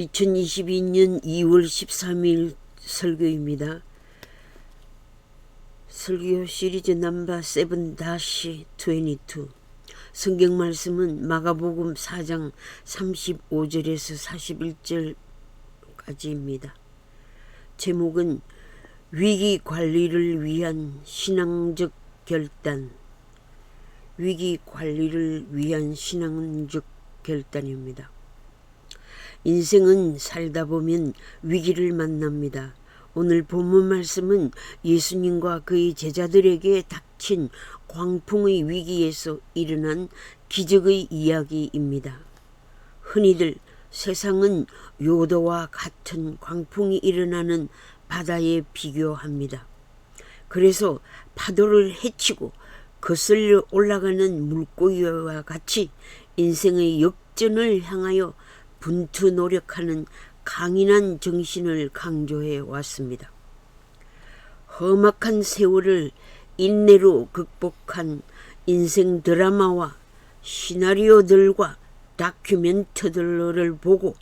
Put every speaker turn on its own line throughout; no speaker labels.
2022년 2월 13일 설교입니다. 설교 시리즈 넘버 7-22. 성경 말씀은 마가복음 4장 35절에서 41절까지입니다. 제목은 위기 관리를 위한 신앙적 결단. 위기 관리를 위한 신앙적 결단입니다. 인생은 살다 보면 위기를 만납니다. 오늘 본문 말씀은 예수님과 그의 제자들에게 닥친 광풍의 위기에서 일어난 기적의 이야기입니다. 흔히들 세상은 요도와 같은 광풍이 일어나는 바다에 비교합니다. 그래서 파도를 헤치고 거슬려 올라가는 물고기와 같이 인생의 역전을 향하여 분투 노력하는 강인한 정신을 강조해 왔습니다. 험악한 세월을 인내로 극복한 인생 드라마와 시나리오들과 다큐멘터리를 보고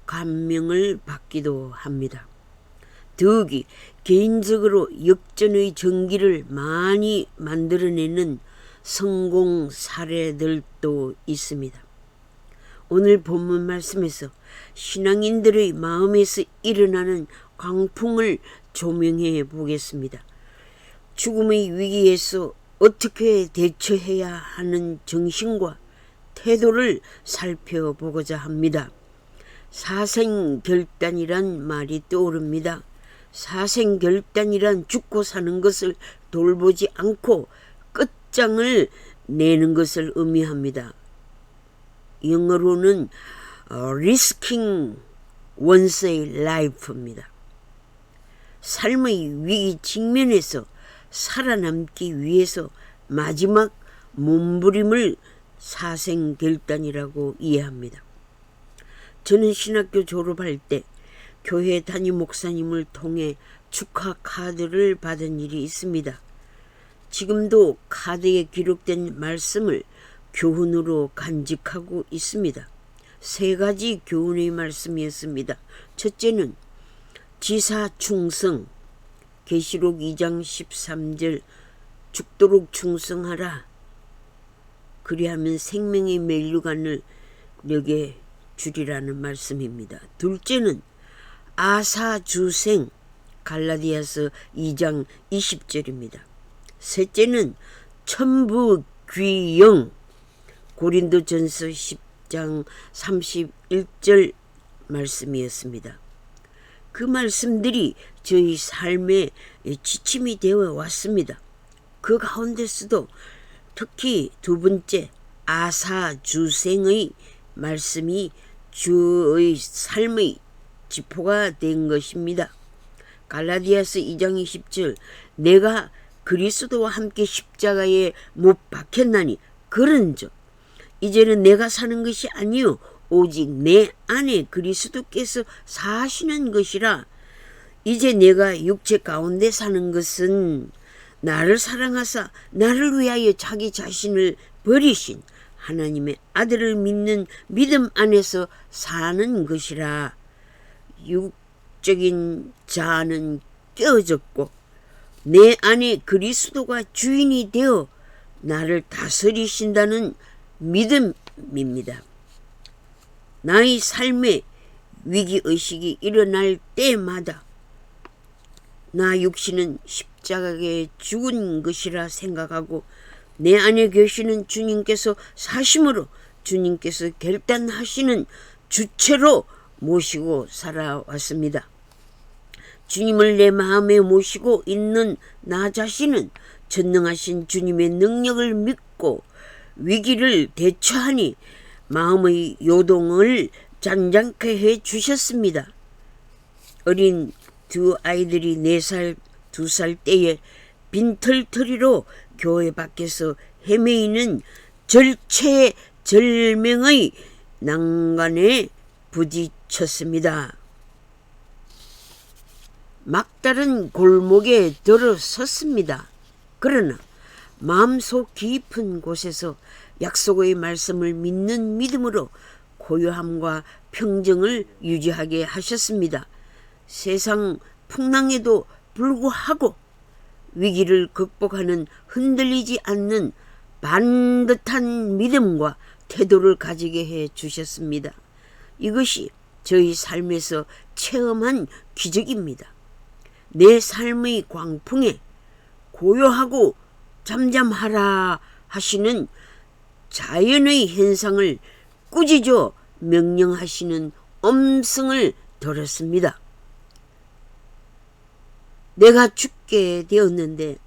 감명을 받기도 합니다. 더욱이 개인적으로 역전의 전기를 많이 만들어내는 성공 사례들도 있습니다. 오늘 본문 말씀에서 신앙인들의 마음에서 일어나는 광풍을 조명해 보겠습니다. 죽음의 위기에서 어떻게 대처해야 하는 정신과 태도를 살펴보고자 합니다. 사생결단이란 말이 떠오릅니다. 사생결단이란 죽고 사는 것을 돌보지 않고 끝장을 내는 것을 의미합니다. 영어로는 risking one's life입니다. 삶의 위기 직면에서 살아남기 위해서 마지막 몸부림을 사생결단이라고 이해합니다. 저는 신학교 졸업할 때 교회 담임 목사님을 통해 축하 카드를 받은 일이 있습니다. 지금도 카드에 기록된 말씀을 교훈으로 간직하고 있습니다. 3가지 교훈의 말씀이었습니다. 첫째는 지사충성, 계시록 2장 13절 죽도록 충성하라. 그리하면 생명의 멸류관을 내게 주리라는 말씀입니다. 둘째는 아사주생, 갈라디아서 2장 20절입니다. 셋째는 천부귀영, 고린도전서 10장 31절 말씀이었습니다. 그 말씀들이 저희 삶에 지침이 되어 왔습니다. 그 가운데서도 특히 2번째 아사주생의 말씀이 저의 삶의 지포가 된 것입니다. 갈라디아서 2장 20절 내가 그리스도와 함께 십자가에 못 박혔나니 그런즉 이제는 내가 사는 것이 아니요 오직 내 안에 그리스도께서 사시는 것이라. 이제 내가 육체 가운데 사는 것은 나를 사랑하사 나를 위하여 자기 자신을 버리신 하나님의 아들을 믿는 믿음 안에서 사는 것이라. 육적인 자아는 깨어졌고 내 안에 그리스도가 주인이 되어 나를 다스리신다는 믿음입니다. 나의 삶에 위기의식이 일어날 때마다 나 육신은 십자가에 죽은 것이라 생각하고 내 안에 계시는 주님께서 사심으로 주님께서 결단하시는 주체로 모시고 살아왔습니다. 주님을 내 마음에 모시고 있는 나 자신은 전능하신 주님의 능력을 믿고 위기를 대처하니 마음의 요동을 잔잔케 해 주셨습니다. 어린 2 아이들이 4살, 2살 때에 빈털터리로 교회 밖에서 헤매이는 절체절명의 난간에 부딪혔습니다. 막다른 골목에 들어섰습니다. 그러나 마음속 깊은 곳에서 약속의 말씀을 믿는 믿음으로 고요함과 평정을 유지하게 하셨습니다. 세상 풍랑에도 불구하고 위기를 극복하는 흔들리지 않는 반듯한 믿음과 태도를 가지게 해 주셨습니다. 이것이 저희 삶에서 체험한 기적입니다. 내 삶의 광풍에 고요하고 잠잠하라 하시는 자연의 현상을 꾸짖어 명령하시는 음성을 들었습니다. 내가 죽게 되었는데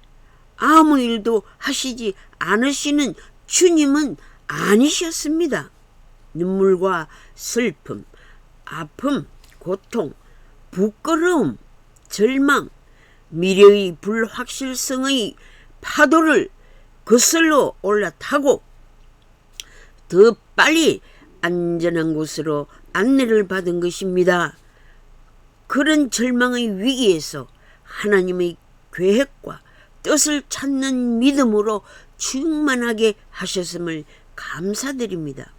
아무 일도 하시지 않으시는 주님은 아니셨습니다. 눈물과 슬픔, 아픔, 고통, 부끄러움, 절망, 미래의 불확실성의 파도를 거슬러 올라타고 더 빨리 안전한 곳으로 안내를 받은 것입니다. 그런 절망의 위기에서 하나님의 계획과 뜻을 찾는 믿음으로 충만하게 하셨음을 감사드립니다.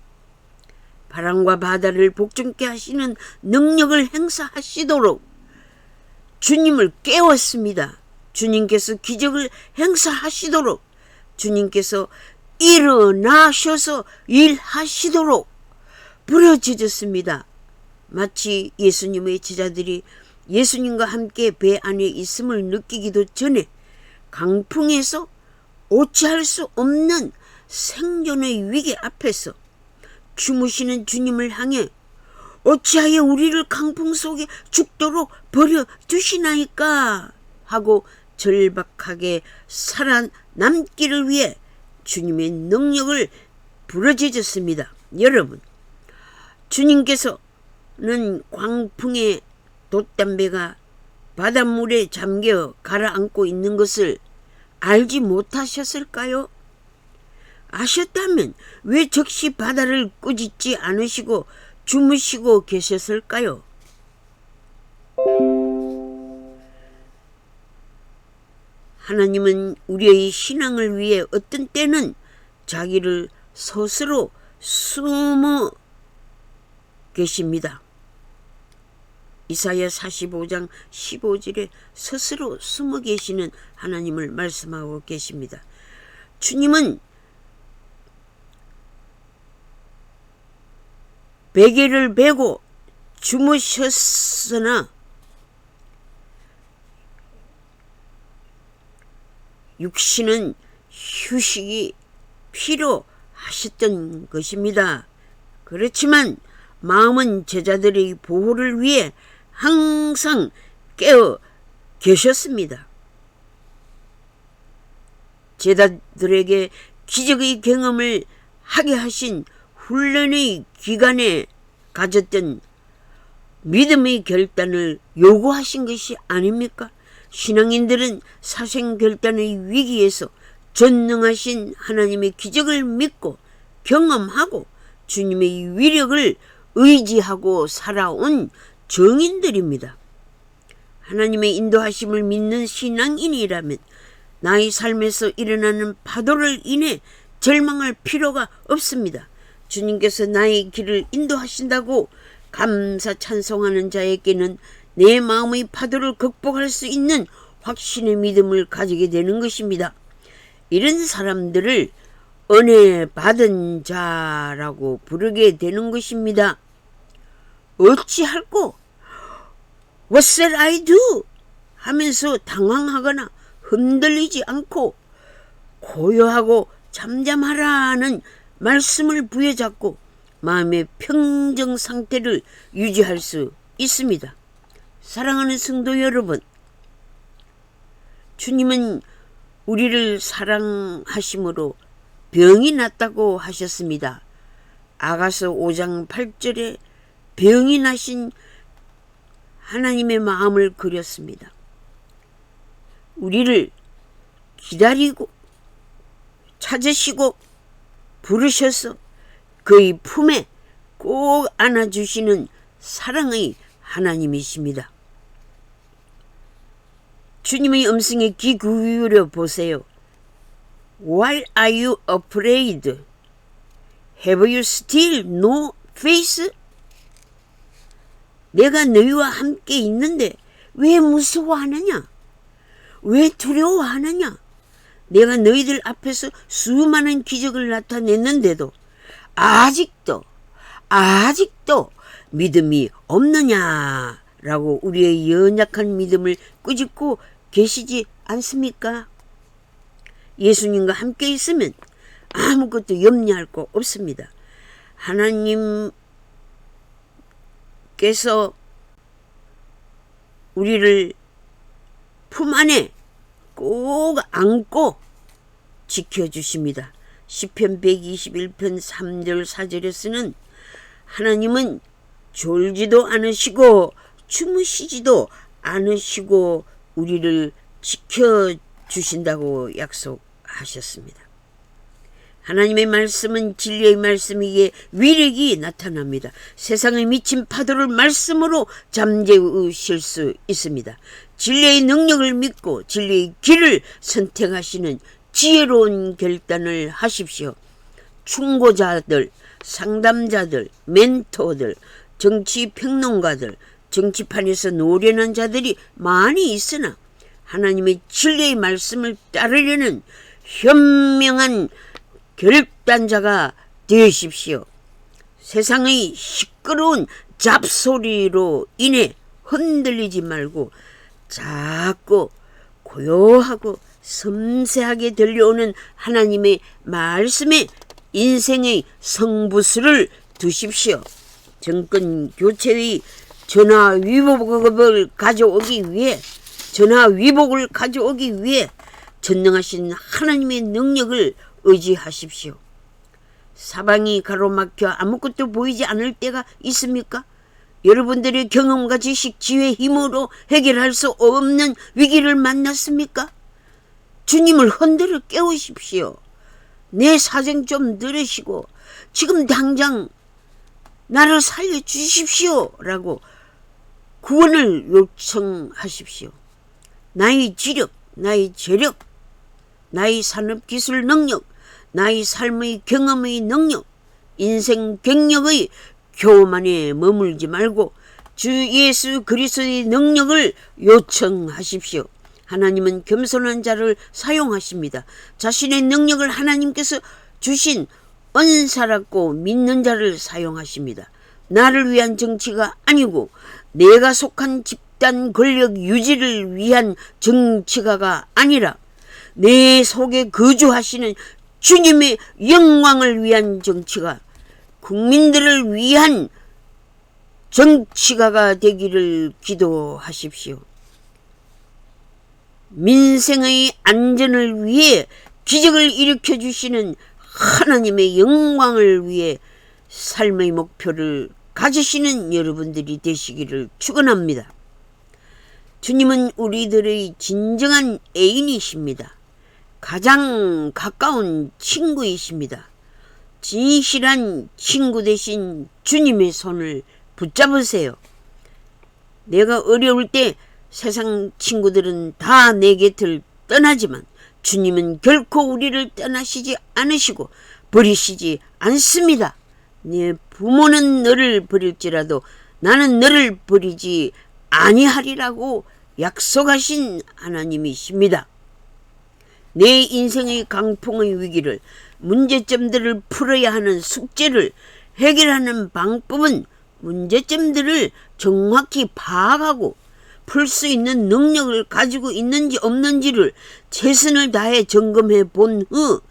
바람과 바다를 복종케 하시는 능력을 행사하시도록 주님을 깨웠습니다. 주님께서 기적을 행사하시도록 주님께서 일어나셔서 일하시도록 부르짖었습니다. 마치 예수님의 제자들이 예수님과 함께 배 안에 있음을 느끼기도 전에 강풍에서 오치할 수 없는 생존의 위기 앞에서 주무시는 주님을 향해 어찌하여 우리를 강풍 속에 죽도록 버려두시나이까 하고 절박하게 살아남기를 위해 주님의 능력을 부르짖었습니다. 여러분, 주님께서는 광풍의 돛담배가 바닷물에 잠겨 가라앉고 있는 것을 알지 못하셨을까요? 아셨다면 왜 즉시 바다를 꾸짖지 않으시고 주무시고 계셨을까요? 하나님은 우리의 신앙을 위해 어떤 때는 자기를 스스로 숨어 계십니다. 이사야 45장 15절에 스스로 숨어 계시는 하나님을 말씀하고 계십니다. 주님은 베개를 베고 주무셨으나 육신은 휴식이 필요하셨던 것입니다. 그렇지만 마음은 제자들의 보호를 위해 항상 깨어 계셨습니다. 제자들에게 기적의 경험을 하게 하신 훈련의 기간에 가졌던 믿음의 결단을 요구하신 것이 아닙니까? 신앙인들은 사생결단의 위기에서 전능하신 하나님의 기적을 믿고 경험하고 주님의 위력을 의지하고 살아온 정인들입니다. 하나님의 인도하심을 믿는 신앙인이라면 나의 삶에서 일어나는 파도를 인해 절망할 필요가 없습니다. 주님께서 나의 길을 인도하신다고 감사 찬송하는 자에게는 내 마음의 파도를 극복할 수 있는 확신의 믿음을 가지게 되는 것입니다. 이런 사람들을 은혜 받은 자라고 부르게 되는 것입니다. 어찌할꼬? What shall I do? 하면서 당황하거나 흔들리지 않고 고요하고 잠잠하라는 말씀을 부여잡고 마음의 평정 상태를 유지할 수 있습니다. 사랑하는 성도 여러분, 주님은 우리를 사랑하심으로 병이 났다고 하셨습니다. 아가서 5장 8절에 병이 나신 하나님의 마음을 그렸습니다. 우리를 기다리고 찾으시고 부르셔서 그의 품에 꼭 안아주시는 사랑의 하나님이십니다. 주님의 음성에 귀 기울여 보세요. Why are you afraid? Have you still no 페이스? 내가 너희와 함께 있는데 왜 무서워하느냐? 왜 두려워하느냐? 내가 너희들 앞에서 수많은 기적을 나타냈는데도 아직도 믿음이 없느냐라고 우리의 연약한 믿음을 꾸짖고 계시지 않습니까? 예수님과 함께 있으면 아무것도 염려할 거 없습니다. 하나님께서 우리를 품 안에 꼭 안고 지켜주십니다. 시편 121편 3절 4절에 쓰는 하나님은 졸지도 않으시고 주무시지도 않으시고 우리를 지켜주신다고 약속하셨습니다. 하나님의 말씀은 진리의 말씀이기에 위력이 나타납니다. 세상에 미친 파도를 말씀으로 잠재우실 수 있습니다. 진리의 능력을 믿고 진리의 길을 선택하시는 지혜로운 결단을 하십시오. 충고자들, 상담자들, 멘토들, 정치평론가들, 정치판에서 노련한 자들이 많이 있으나 하나님의 진리의 말씀을 따르려는 현명한 결단자가 되십시오. 세상의 시끄러운 잡소리로 인해 흔들리지 말고 작고 고요하고 섬세하게 들려오는 하나님의 말씀에 인생의 성부수를 두십시오. 정권 교체의 전화위복을 가져오기 위해 전능하신 하나님의 능력을 의지하십시오. 사방이 가로막혀 아무것도 보이지 않을 때가 있습니까? 여러분들의 경험과 지식, 지혜, 힘으로 해결할 수 없는 위기를 만났습니까? 주님을 흔들어 깨우십시오. 내 사정 좀 들으시고 지금 당장 나를 살려주십시오 라고 구원을 요청하십시오. 나의 지력, 나의 재력, 나의 산업기술 능력, 나의 삶의 경험의 능력, 인생 경력의 교만에 머물지 말고 주 예수 그리스도의 능력을 요청하십시오. 하나님은 겸손한 자를 사용하십니다. 자신의 능력을 하나님께서 주신 은사롭고 믿는 자를 사용하십니다. 나를 위한 정치가 아니고 내가 속한 집단 권력 유지를 위한 정치가가 아니라 내 속에 거주하시는 주님의 영광을 위한 정치가, 국민들을 위한 정치가가 되기를 기도하십시오. 민생의 안전을 위해 기적을 일으켜주시는 하나님의 영광을 위해 삶의 목표를 가지시는 여러분들이 되시기를 축원합니다. 주님은 우리들의 진정한 애인이십니다. 가장 가까운 친구이십니다. 진실한 친구 되신 주님의 손을 붙잡으세요. 내가 어려울 때 세상 친구들은 다 내 곁을 떠나지만 주님은 결코 우리를 떠나시지 않으시고 버리시지 않습니다. 네 부모는 너를 버릴지라도 나는 너를 버리지 아니하리라고 약속하신 하나님이십니다. 내 인생의 강풍의 위기를, 문제점들을 풀어야 하는 숙제를 해결하는 방법은 문제점들을 정확히 파악하고 풀 수 있는 능력을 가지고 있는지 없는지를 최선을 다해 점검해 본 후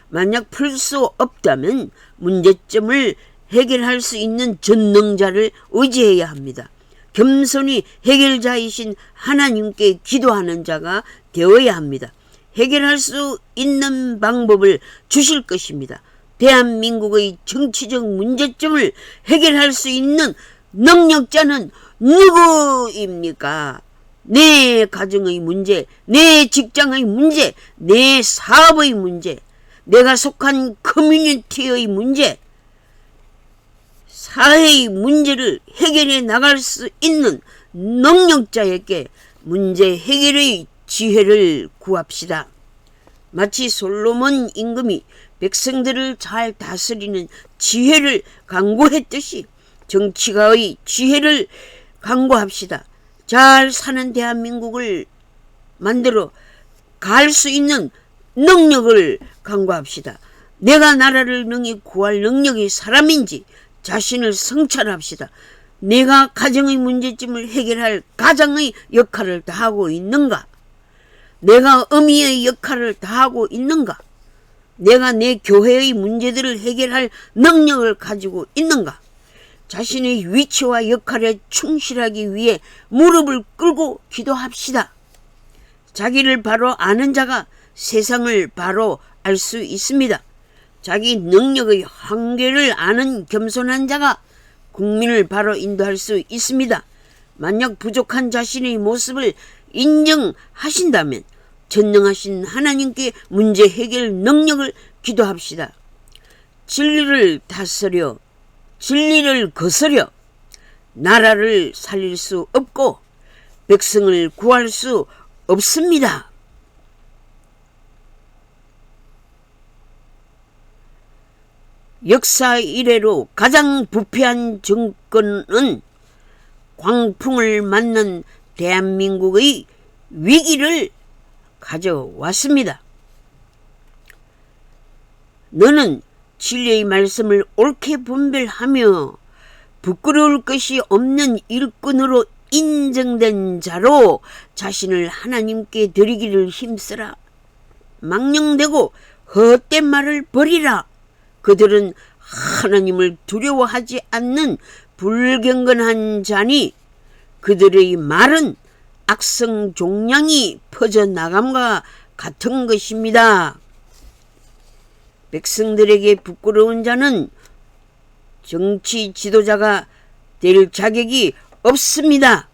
만약 풀 수 없다면 문제점을 해결할 수 있는 전능자를 의지해야 합니다. 겸손히 해결자이신 하나님께 기도하는 자가 되어야 합니다. 해결할 수 있는 방법을 주실 것입니다. 대한민국의 정치적 문제점을 해결할 수 있는 능력자는 누구입니까? 내 가정의 문제, 내 직장의 문제, 내 사업의 문제, 내가 속한 커뮤니티의 문제, 사회의 문제를 해결해 나갈 수 있는 능력자에게 문제 해결의 지혜를 구합시다. 마치 솔로몬 임금이 백성들을 잘 다스리는 지혜를 강구했듯이 정치가의 지혜를 강구합시다. 잘 사는 대한민국을 만들어 갈 수 있는 능력을 강구합시다. 내가 나라를 능히 구할 능력이 사람인지 자신을 성찰합시다. 내가 가정의 문제점을 해결할 가장의 역할을 다하고 있는가? 내가 어미의 역할을 다하고 있는가? 내가 내 교회의 문제들을 해결할 능력을 가지고 있는가? 자신의 위치와 역할에 충실하기 위해 무릎을 꿇고 기도합시다. 자기를 바로 아는 자가 세상을 바로 알 수 있습니다. 자기 능력의 한계를 아는 겸손한 자가 국민을 바로 인도할 수 있습니다. 만약 부족한 자신의 모습을 인정하신다면 전능하신 하나님께 문제 해결 능력을 기도합시다. 진리를 다스려 진리를 거스려 나라를 살릴 수 없고 백성을 구할 수 없습니다. 역사 이래로 가장 부패한 정권은 광풍을 맞는 대한민국의 위기를 가져왔습니다. 너는 진리의 말씀을 옳게 분별하며 부끄러울 것이 없는 일꾼으로 인정된 자로 자신을 하나님께 드리기를 힘쓰라. 망령되고 헛된 말을 버리라. 그들은 하나님을 두려워하지 않는 불경건한 자니 그들의 말은 악성 종양이 퍼져나감과 같은 것입니다. 백성들에게 부끄러운 자는 정치 지도자가 될 자격이 없습니다.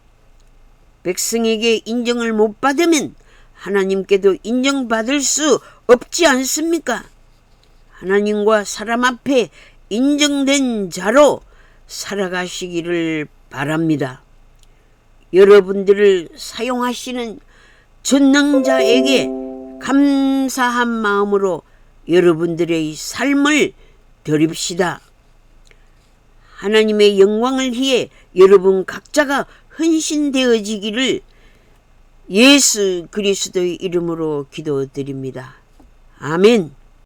백성에게 인정을 못 받으면 하나님께도 인정받을 수 없지 않습니까? 하나님과 사람 앞에 인정된 자로 살아가시기를 바랍니다. 여러분들을 사용하시는 전능자에게 감사한 마음으로 여러분들의 삶을 드립시다. 하나님의 영광을 위해 여러분 각자가 헌신되어지기를 예수 그리스도의 이름으로 기도드립니다. 아멘.